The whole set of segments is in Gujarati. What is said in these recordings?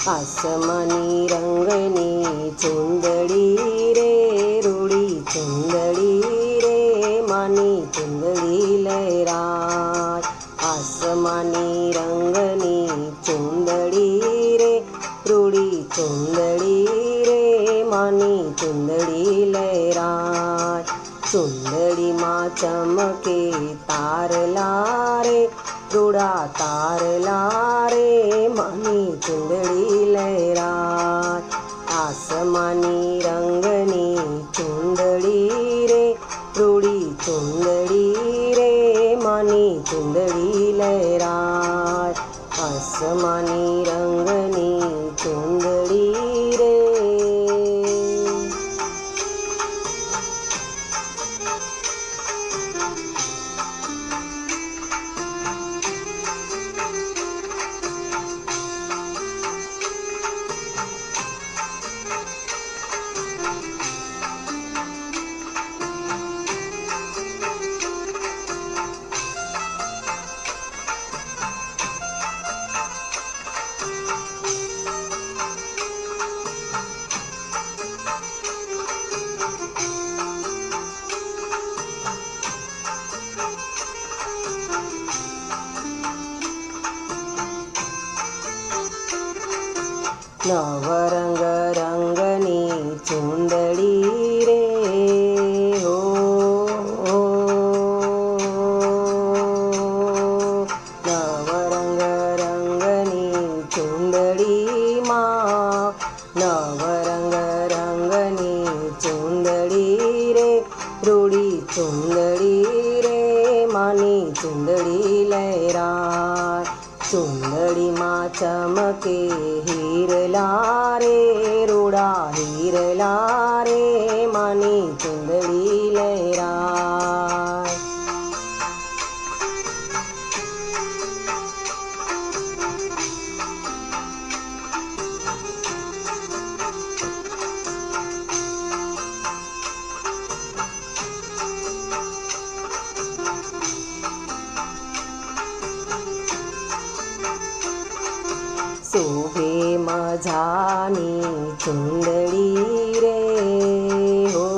આસમાની રંગની ચુંદડી રે રૂડી ચુંદડી રે માની ચુંદડી લહેરાય. આસમાની રંગની ચુંદડી રે રૂડી ચુંદડી રે માની ચુંદડી લહેરાય. ચુંદડીમાં ચમકે તારલા રે રૂડા તારલા રે માની ચુંદડી લહેરાય. આસમાની રંગની ચુંદડી રે રૂડી ચુંદડી રે માની ચુંદડી લહેરાય. આસમાની રંગની ચુંદડી રે. નવરંગ રંગની ચુંદડી રે હો, નવરંગ રંગની ચુંદડીમાં નવરંગ રંગની ચુંદડી રે રૂડી ચુંદડી રે માની ચુંદડી લહેરાય. ચુંદડીમાં ચમકે હીરલા રે રૂડા હીરલા રે માની ચુંદડી લહેરાય. શોભે મજાની ચુંદડી રે હો,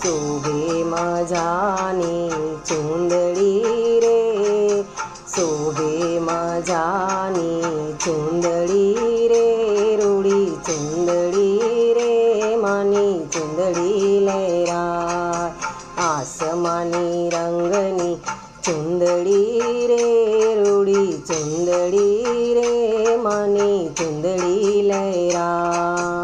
શોભે મજાની ચુંદડી રે શોભે મજાની ચુંદડી રે રૂડી ચુંદડી રે માની ચુંદડી લહેરાય. આસમાની રંગની ચુંદડી રે રૂડી ચુંદડી રે માની ચુંદડી લહેરાય.